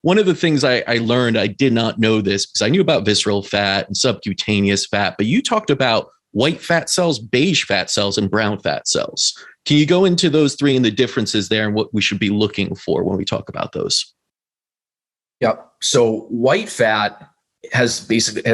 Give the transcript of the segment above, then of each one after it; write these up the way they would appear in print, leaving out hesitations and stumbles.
One of the things I learned, I did not know this because I knew about visceral fat and subcutaneous fat, but you talked about white fat cells, beige fat cells, and brown fat cells. Can you go into those three and the differences there and what we should be looking for when we talk about those? Yep. So white fat has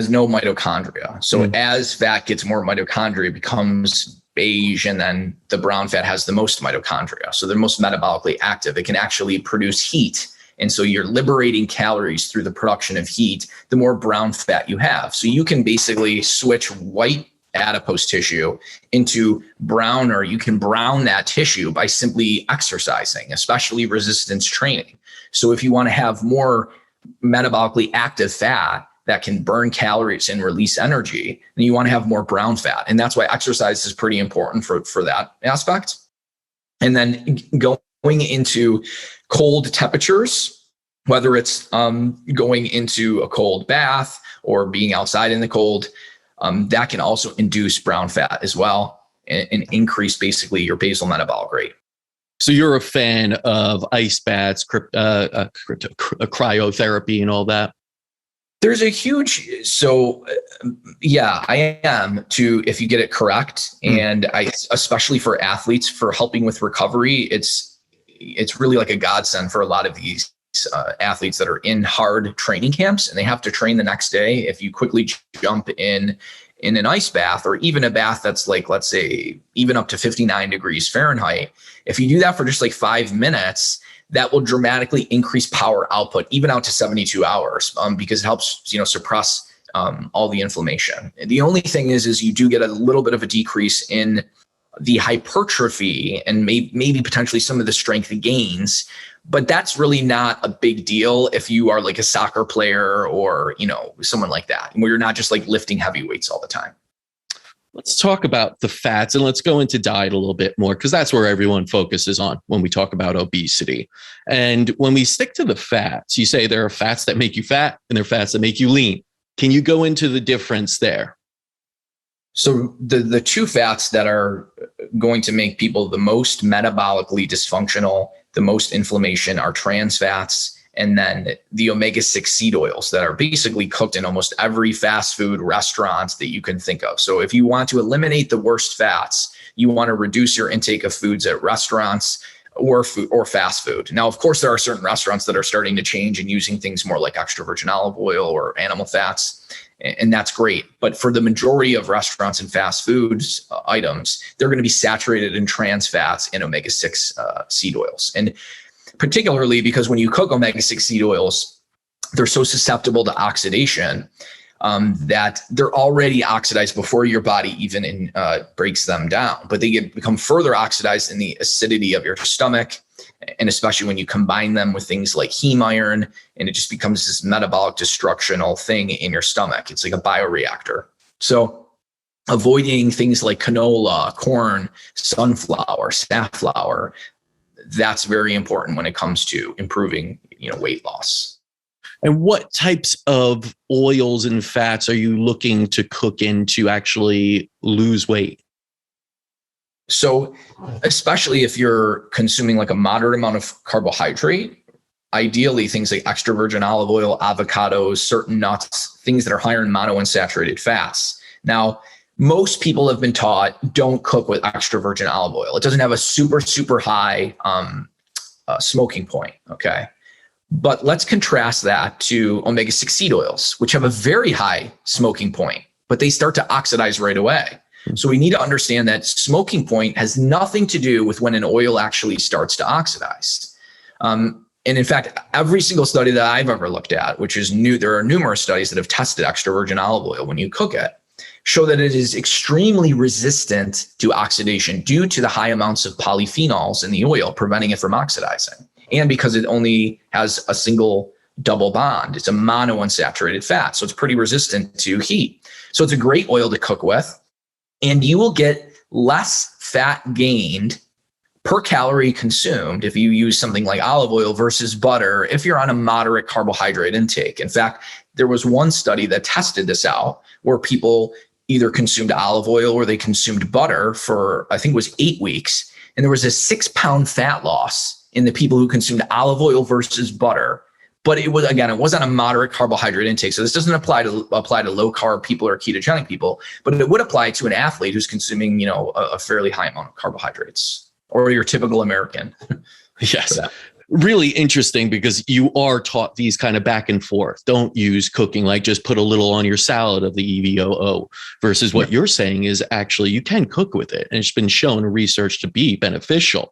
no mitochondria. So as fat gets more mitochondria, it becomes beige, and then the brown fat has the most mitochondria. So they're most metabolically active. It can actually produce heat. And so you're liberating calories through the production of heat, the more brown fat you have. So you can basically switch white adipose tissue into brown, or you can brown that tissue by simply exercising, especially resistance training. So if you want to have more metabolically active fat that can burn calories and release energy, then you want to have more brown fat. And that's why exercise is pretty important for that aspect. And then going into cold temperatures, whether it's going into a cold bath or being outside in the cold, that can also induce brown fat as well and increase basically your basal metabolic rate. So you're a fan of ice baths, cryotherapy and all that? There's a huge, yeah, I am too, if you get it correct. And especially for athletes, for helping with recovery, it's really like a godsend for a lot of these athletes that are in hard training camps and they have to train the next day. If you quickly jump in an ice bath, or even a bath that's like, let's say, even up to 59 degrees Fahrenheit, if you do that for just like 5 minutes, that will dramatically increase power output, even out to 72 hours, because it helps, suppress all the inflammation. The only thing is you do get a little bit of a decrease in the hypertrophy and maybe potentially some of the strength gains, but that's really not a big deal if you are like a soccer player or, someone like that, where you're not just like lifting heavy weights all the time. Let's talk about the fats and let's go into diet a little bit more, because that's where everyone focuses on when we talk about obesity. And when we stick to the fats, you say there are fats that make you fat and there are fats that make you lean. Can you go into the difference there? So the two fats that are going to make people the most metabolically dysfunctional, the most inflammation, are trans fats, and then the omega-6 seed oils that are basically cooked in almost every fast food restaurant that you can think of. So if you want to eliminate the worst fats, you want to reduce your intake of foods at restaurants or fast food. Now, of course, there are certain restaurants that are starting to change and using things more like extra virgin olive oil or animal fats, and that's great. But for the majority of restaurants and fast foods items, they're going to be saturated in trans fats and omega-6 seed oils. And particularly because when you cook omega-6 seed oils, they're so susceptible to oxidation that they're already oxidized before your body even breaks them down. But they become further oxidized in the acidity of your stomach, and especially when you combine them with things like heme iron, and it just becomes this metabolic destructional thing in your stomach. It's like a bioreactor. So avoiding things like canola, corn, sunflower, safflower, that's very important when it comes to improving, weight loss. And what types of oils and fats are you looking to cook in to actually lose weight? So especially if you're consuming like a moderate amount of carbohydrate, ideally things like extra virgin olive oil, avocados, certain nuts, things that are higher in monounsaturated fats. Now, most people have been taught don't cook with extra virgin olive oil. It doesn't have a super, super high smoking point, okay? But let's contrast that to omega-6 seed oils, which have a very high smoking point, but they start to oxidize right away. So we need to understand that smoking point has nothing to do with when an oil actually starts to oxidize. And in fact, every single study that I've ever looked at, which is new, there are numerous studies that have tested extra virgin olive oil when you cook it, show that it is extremely resistant to oxidation due to the high amounts of polyphenols in the oil, preventing it from oxidizing. And because it only has a single double bond, it's a monounsaturated fat, so it's pretty resistant to heat. So it's a great oil to cook with, and you will get less fat gained per calorie consumed if you use something like olive oil versus butter if you're on a moderate carbohydrate intake. In fact, there was one study that tested this out where people either consumed olive oil or they consumed butter for, I think it was 8 weeks. And there was a 6-pound fat loss in the people who consumed olive oil versus butter But it was on a moderate carbohydrate intake. So this doesn't apply to low carb people or ketogenic people, but it would apply to an athlete who's consuming, a fairly high amount of carbohydrates, or your typical American. Yes. Really interesting, because you are taught these kind of back and forth. Don't use cooking, like just put a little on your salad of the EVOO, versus what you're saying is actually you can cook with it. And it's been shown in research to be beneficial.